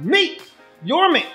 me, your man,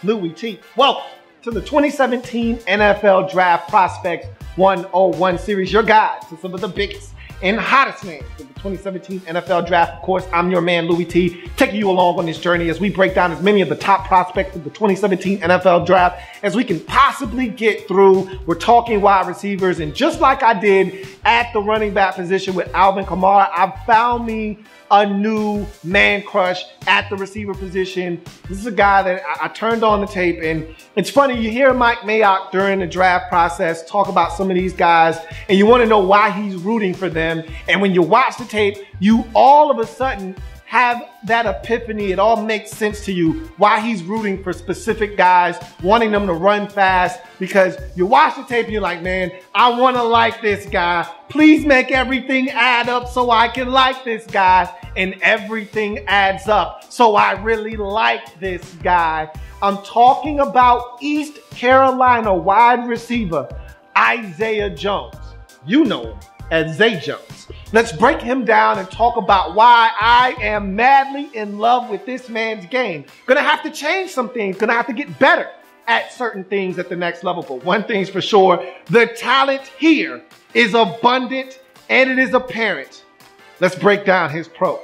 Louie Tee. Welcome to the 2017 NFL Draft Prospects 101 series, your guide to some of the biggest and hottest names of the 2017 NFL Draft. Of course, I'm your man, Louie Tee, taking you along on this journey as we break down as many of the top prospects of the 2017 NFL Draft as we can possibly get through. We're talking wide receivers, and just like I did at the running back position with Alvin Kamara, I've found me a new man crush at the receiver position. This is a guy that I turned on the tape, and it's funny, you hear Mike Mayock during the draft process talk about some of these guys, and you want to know why he's rooting for them. And when you watch the tape, you all of a sudden have that epiphany. It all makes sense to you why he's rooting for specific guys, wanting them to run fast, because you watch the tape and you're like, man, I want to like this guy. Please make everything add up so I can like this guy. And everything adds up. So I really like this guy. I'm talking about East Carolina wide receiver, Isaiah Jones. You know him as Zay Jones. Let's break him down and talk about why I am madly in love with this man's game. Gonna have to change some things, gonna have to get better at certain things at the next level. But one thing's for sure, the talent here is abundant and it is apparent. Let's break down his pros.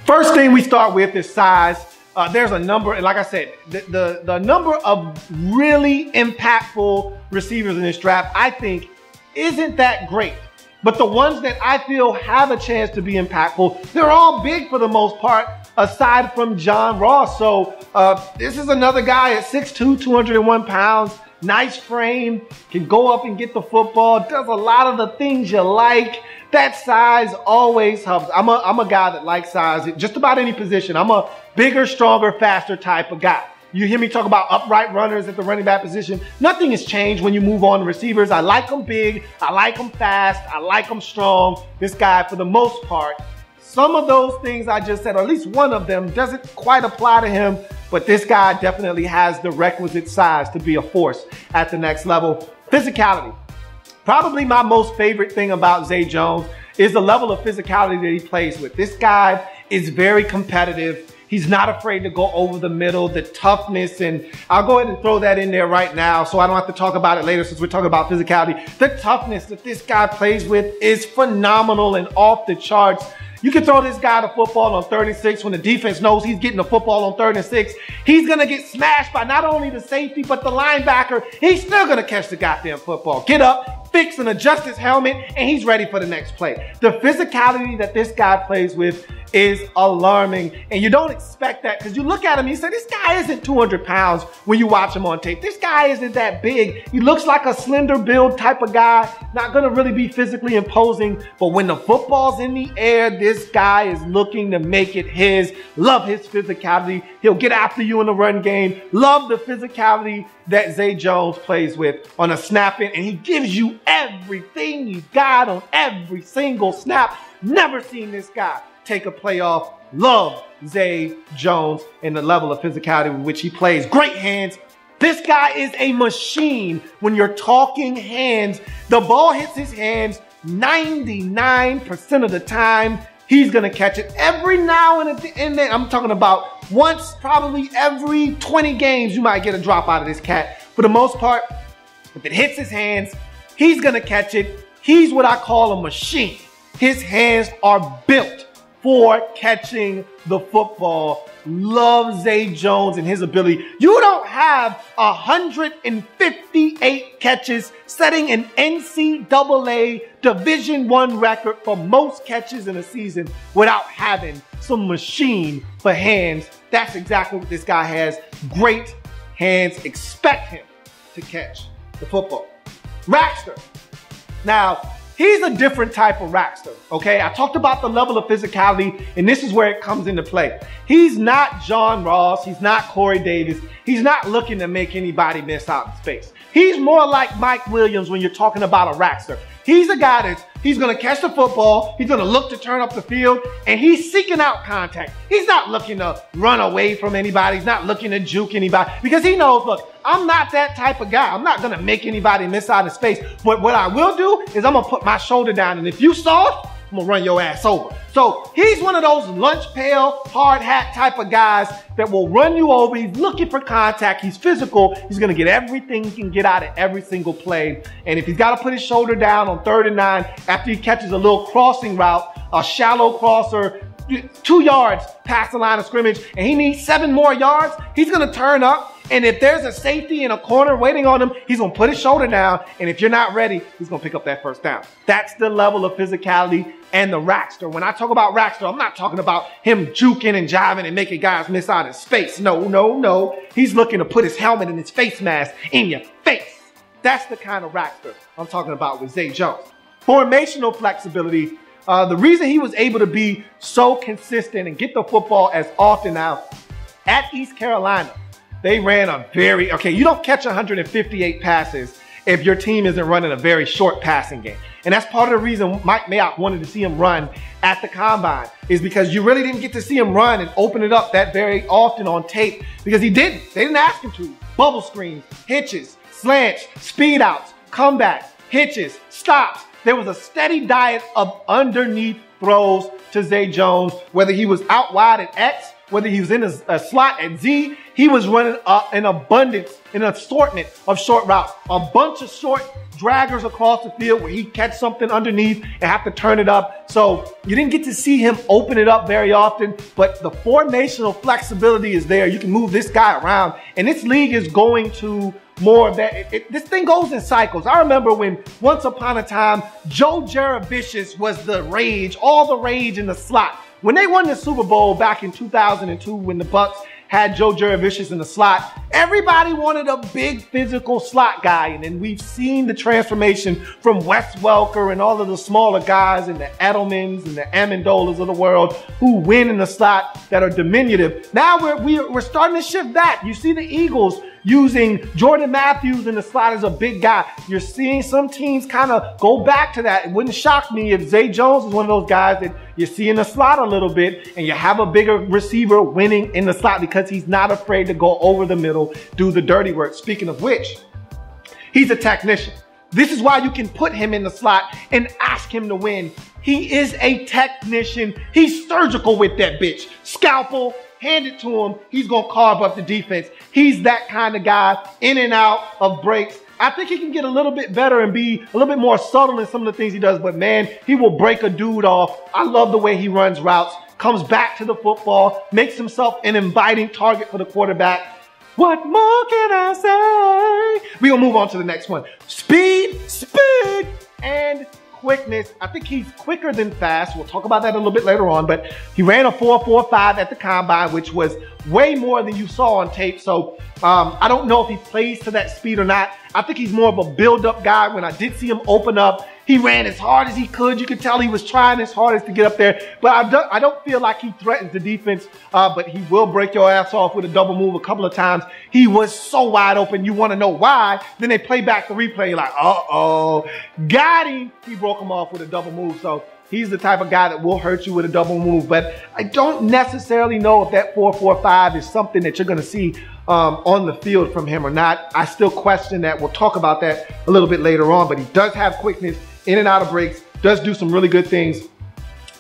First thing we start with is size. There's a number, and like I said, the number of really impactful receivers in this draft, I think, isn't that great. But the ones that I feel have a chance to be impactful, they're all big for the most part, aside from John Ross. So this is another guy at 6'2", 201 pounds, nice frame, can go up and get the football, does a lot of the things you like. That size always helps. I'm a guy that likes size at just about any position. I'm a bigger, stronger, faster type of guy. You hear me talk about upright runners at the running back position. Nothing has changed when you move on to receivers. I like them big. I like them fast. I like them strong. This guy, for the most part, some of those things I just said, or at least one of them, doesn't quite apply to him. But this guy definitely has the requisite size to be a force at the next level. Physicality. Probably my most favorite thing about Zay Jones is the level of physicality that he plays with. This guy is very competitive. He's not afraid to go over the middle, the toughness, and I'll go ahead and throw that in there right now so I don't have to talk about it later since we're talking about physicality. The toughness that this guy plays with is phenomenal and off the charts. You can throw this guy the football on 36 when the defense knows he's getting the football on 3rd and 6. He's going to get smashed by not only the safety, but the linebacker. He's still going to catch the goddamn football. Get up, fix and adjust his helmet, and he's ready for the next play. The physicality that this guy plays with is alarming, and you don't expect that because you look at him and you say, this guy isn't 200 pounds when you watch him on tape. This guy isn't that big. He looks like a slender build type of guy, not going to really be physically imposing, but when the football's in the air, this guy is looking to make it his. Love his physicality. He'll get after you in the run game. Love the physicality that Zay Jones plays with on a snap-in, and he gives you everything you got on every single snap. Never seen this guy take a play off. Love Zay Jones and the level of physicality with which he plays. Great hands. This guy is a machine. When you're talking hands, the ball hits his hands 99% of the time. He's going to catch it every now and then. I'm talking about once, probably every 20 games, you might get a drop out of this cat. For the most part, if it hits his hands, he's going to catch it. He's what I call a machine. His hands are built for catching the football. Love Zay Jones and his ability. You don't have 158 catches, setting an NCAA Division I record for most catches in a season without having some machine for hands. That's exactly what this guy has. Great hands. Expect him to catch the football. Rackster. Now, he's a different type of rackster, okay? I talked about the level of physicality, and this is where it comes into play. He's not John Ross. He's not Corey Davis. He's not looking to make anybody miss out in space. He's more like Mike Williams when you're talking about a rackster. He's a guy that's He's going to catch the football. He's going to look to turn up the field, and he's seeking out contact. He's not looking to run away from anybody. He's not looking to juke anybody because he knows, look, I'm not that type of guy. I'm not going to make anybody miss out of space. But what I will do is I'm going to put my shoulder down, and if you soft, I'm going to run your ass over. So he's one of those lunch pail, hard hat type of guys that will run you over. He's looking for contact. He's physical. He's going to get everything he can get out of every single play. And if he's got to put his shoulder down on 3rd and 9 after he catches a little crossing route, a shallow crosser, 2 yards past the line of scrimmage, and he needs 7 more yards, he's going to turn up. And if there's a safety in a corner waiting on him, he's going to put his shoulder down. And if you're not ready, he's going to pick up that first down. That's the level of physicality and the rackster. When I talk about rackster, I'm not talking about him juking and jiving and making guys miss out in space. No, no, no. He's looking to put his helmet and his face mask in your face. That's the kind of rackster I'm talking about with Zay Jones. Formational flexibility. The reason he was able to be so consistent and get the football as often now at East Carolina, they ran a you don't catch 158 passes if your team isn't running a very short passing game. And that's part of the reason Mike Mayock wanted to see him run at the combine, is because you really didn't get to see him run and open it up that very often on tape, because he didn't. They didn't ask him to. Bubble screens, hitches, slants, speed outs, comebacks, hitches, stops. There was a steady diet of underneath throws to Zay Jones, whether he was out wide at X, whether he was in a slot at Z. He was running an abundance, an assortment of short routes, a bunch of short draggers across the field where he'd catch something underneath and have to turn it up. So you didn't get to see him open it up very often, but the formational flexibility is there. You can move this guy around, and this league is going to more of that. This thing goes in cycles. I remember when once upon a time, Joe Jaravicious was the rage, all the rage in the slot. When they won the Super Bowl back in 2002, when the Bucs had Joe Jaravicious in the slot, everybody wanted a big physical slot guy. And then we've seen the transformation from Wes Welker and all of the smaller guys and the Edelmans and the Amendolas of the world who win in the slot that are diminutive. Now we're starting to shift that. You see the Eagles using Jordan Matthews in the slot as a big guy. You're seeing some teams kind of go back to that. It wouldn't shock me if Zay Jones is one of those guys that you see in the slot a little bit and you have a bigger receiver winning in the slot because he's not afraid to go over the middle, do the dirty work. Speaking of which, he's a technician. This is why you can put him in the slot and ask him to win. He is a technician. He's surgical with that bitch. Scalpel, hand it to him. He's going to carve up the defense. He's that kind of guy, in and out of breaks. I think he can get a little bit better and be a little bit more subtle in some of the things he does. But, man, he will break a dude off. I love the way he runs routes, comes back to the football, makes himself an inviting target for the quarterback. What more can I say? We're going to move on to the next one. Speed, and quickness. I think he's quicker than fast. We'll talk about that a little bit later on, but he ran a 4.45 at the combine, which was way more than you saw on tape. So I don't know if he plays to that speed or not. I think he's more of a build-up guy. When I did see him open up, he ran as hard as he could. You could tell he was trying his hardest to get up there. But I don't feel like he threatens the defense, but he will break your ass off with a double move a couple of times. He was so wide open. You want to know why. Then they play back the replay. You're like, uh-oh. Got him. He broke him off with a double move. So he's the type of guy that will hurt you with a double move. But I don't necessarily know if that 4.45 is something that you're going to see on the field from him or not. I still question that. We'll talk about that a little bit later on. But he does have quickness in and out of breaks, does do some really good things.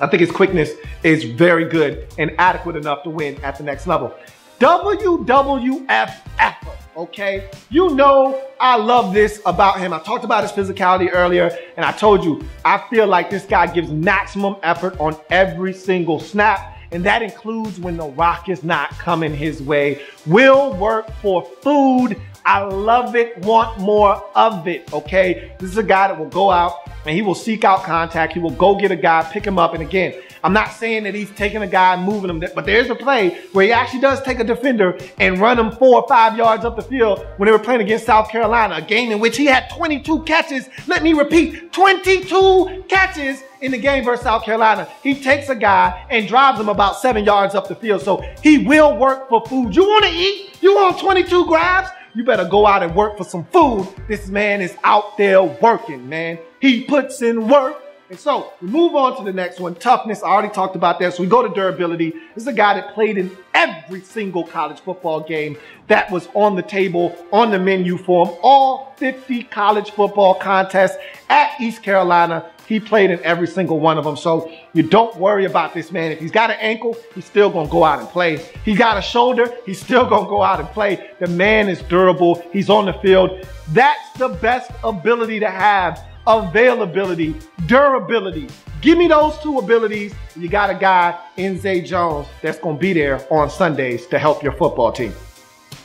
I think his quickness is very good and adequate enough to win at the next level. WWF effort, okay? You know I love this about him. I talked about his physicality earlier, and I told you, I feel like this guy gives maximum effort on every single snap, and that includes when the rock is not coming his way. Will work for food. I love it, want more of it, okay? This is a guy that will go out and he will seek out contact. He will go get a guy, pick him up. And again, I'm not saying that he's taking a guy and moving him, but there's a play where he actually does take a defender and run him 4 or 5 yards up the field when they were playing against South Carolina, a game in which he had 22 catches. Let me repeat, 22 catches in the game versus South Carolina. He takes a guy and drives him about 7 yards up the field. So he will work for food. You want to eat? You want 22 grabs? You better go out and work for some food. This man is out there working, man. He puts in work And so we move on to the next one. Toughness, I already talked about that. So we go to durability. This is a guy that played in every single college football game that was on the table, on the menu for him. All 50 college football contests at East Carolina. He played in every single one of them. So you don't worry about this man. If he's got an ankle, he's still going to go out and play. He's got a shoulder, he's still going to go out and play. The man is durable. He's on the field. That's the best ability to have. Availability, durability. Give me those two abilities. You got a guy in Zay Jones that's going to be there on Sundays to help your football team.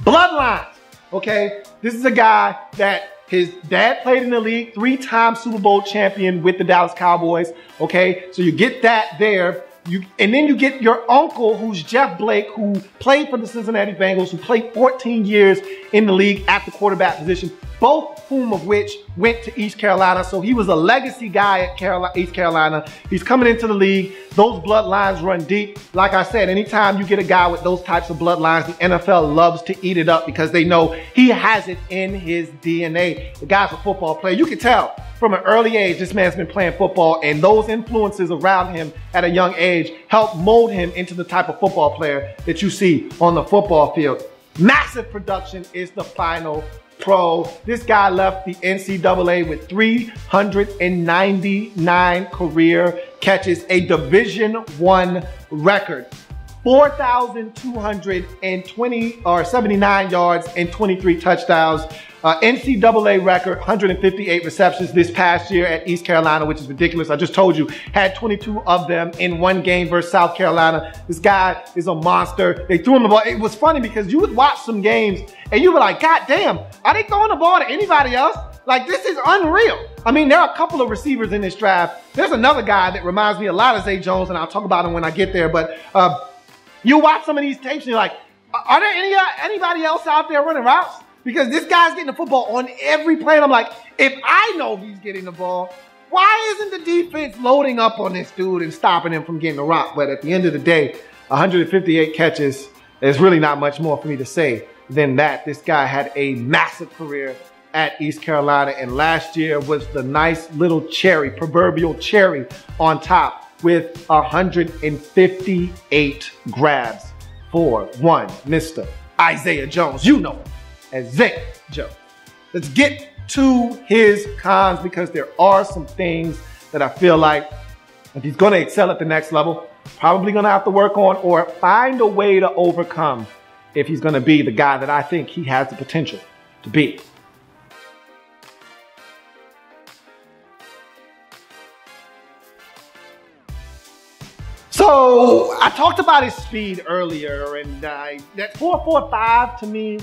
Bloodlines, okay? This is a guy that his dad played in the league, 3-time Super Bowl champion with the Dallas Cowboys, okay? So you get that there. And then you get your uncle, who's Jeff Blake, who played for the Cincinnati Bengals, who played 14 years in the league at the quarterback position, both whom of which went to East Carolina. So he was a legacy guy at East Carolina. He's coming into the league. Those bloodlines run deep. Like I said, anytime you get a guy with those types of bloodlines, the NFL loves to eat it up because they know he has it in his DNA. The guy's a football player. You can tell from an early age, this man's been playing football, and those influences around him at a young age help mold him into the type of football player that you see on the football field. Massive production is the final pro. This guy left the NCAA with 399 career catches, a Division I record. 4,279 yards and 23 touchdowns. NCAA record, 158 receptions this past year at East Carolina, which is ridiculous. I just told you, had 22 of them in one game versus South Carolina. This guy is a monster. They threw him the ball. It was funny because you would watch some games and you were like, God damn, are they throwing the ball to anybody else? Like, this is unreal. I mean, there are a couple of receivers in this draft. There's another guy that reminds me a lot of Zay Jones, and I'll talk about him when I get there. But you watch some of these tapes and you're like, are there anybody else out there running routes? Because this guy's getting the football on every play. And I'm like, if I know he's getting the ball, why isn't the defense loading up on this dude and stopping him from getting the rock? But at the end of the day, 158 catches, there's really not much more for me to say than that. This guy had a massive career at East Carolina, and last year was the nice little cherry, proverbial cherry on top with 158 grabs for one Mr. Isaiah Jones. You know him as Zay Jones. Let's get to his cons, because there are some things that I feel like if he's going to excel at the next level, probably going to have to work on or find a way to overcome if he's going to be the guy that I think he has the potential to be. So I talked about his speed earlier, and that 4.45 to me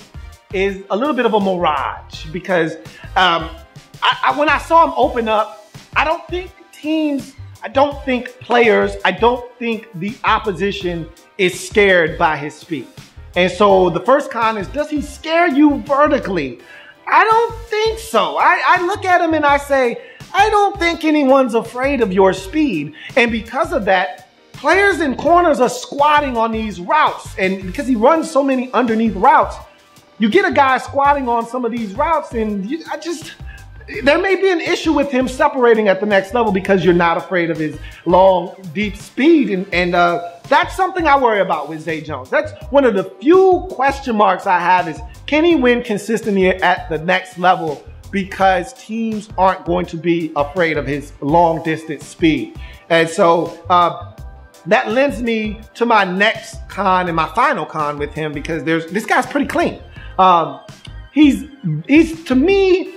is a little bit of a mirage, because when I saw him open up, I don't think teams, I don't think players, I don't think the opposition is scared by his speed. And so the first con is, does he scare you vertically? I don't think so. I look at him and I say, I don't think anyone's afraid of your speed. And because of that, players and corners are squatting on these routes. And because he runs so many underneath routes, you get a guy squatting on some of these routes, and there may be an issue with him separating at the next level because you're not afraid of his long, deep speed. And that's something I worry about with Zay Jones. That's one of the few question marks I have, is can he win consistently at the next level, because teams aren't going to be afraid of his long distance speed. And so that lends me to my next con and my final con with him, because this guy's pretty clean. He's to me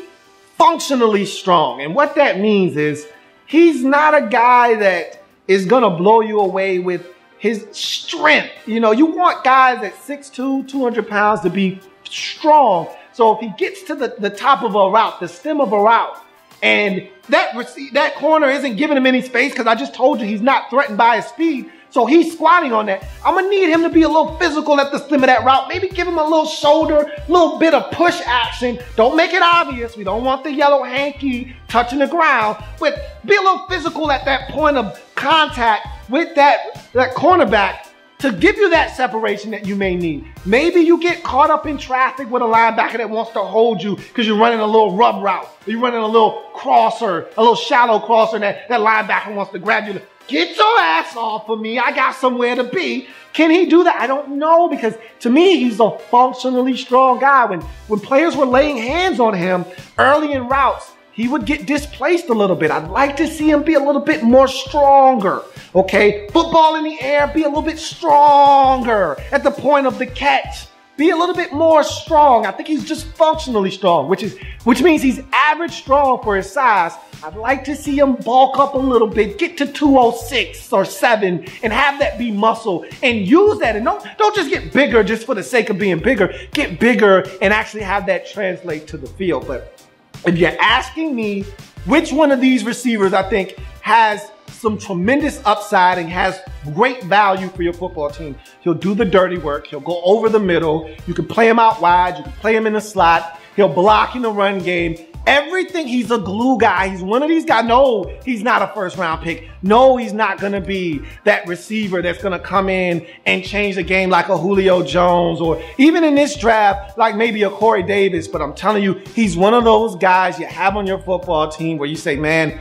functionally strong. And what that means is he's not a guy that is going to blow you away with his strength. You know, you want guys at 6'2", 200 pounds to be strong. So if he gets to the top of a route, the stem of a route, and that corner isn't giving him any space, because I just told you he's not threatened by his speed, so he's squatting on that, I'm going to need him to be a little physical at the stem of that route. Maybe give him a little shoulder, a little bit of push action. Don't make it obvious. We don't want the yellow hanky touching the ground. But be a little physical at that point of contact with that cornerback to give you that separation that you may need. Maybe you get caught up in traffic with a linebacker that wants to hold you because you're running a little rub route, or you're running a little crosser, a little shallow crosser, and that linebacker wants to grab you. Get your ass off of me. I got somewhere to be. Can he do that? I don't know, because to me, he's a functionally strong guy. When players were laying hands on him early in routes, he would get displaced a little bit. I'd like to see him be a little bit more stronger, okay? Football in the air, be a little bit stronger at the point of the catch. Be a little bit more strong. I think he's just functionally strong, which means he's average strong for his size. I'd like to see him bulk up a little bit, get to 206 or 7, and have that be muscle, and use that. And don't just get bigger just for the sake of being bigger. Get bigger and actually have that translate to the field. But if you're asking me which one of these receivers I think has some tremendous upside and has great value for your football team, he'll do the dirty work. He'll go over the middle. You can play him out wide. You can play him in the slot. He'll block in the run game. Everything. He's a glue guy. He's one of these guys. No, he's not a first-round pick. No, he's not going to be that receiver that's going to come in and change the game like a Julio Jones, or even in this draft, like maybe a Corey Davis. But I'm telling you, he's one of those guys you have on your football team where you say, man,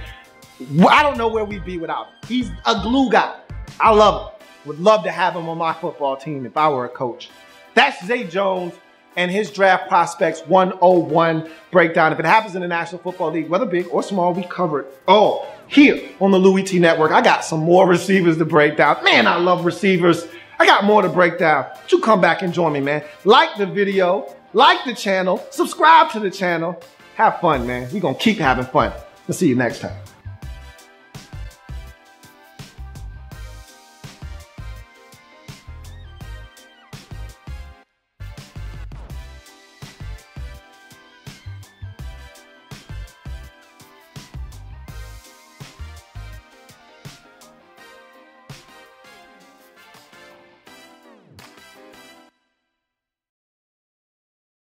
I don't know where we'd be without him. He's a glue guy. I love him. Would love to have him on my football team if I were a coach. That's Zay Jones and his draft prospects 101 breakdown. If it happens in the National Football League, whether big or small, we cover it. Oh, here on the Louie Tee Network, I got some more receivers to break down. Man, I love receivers. I got more to break down. You come back and join me, man. Like the video, like the channel, subscribe to the channel. Have fun, man. We're going to keep having fun. We'll see you next time.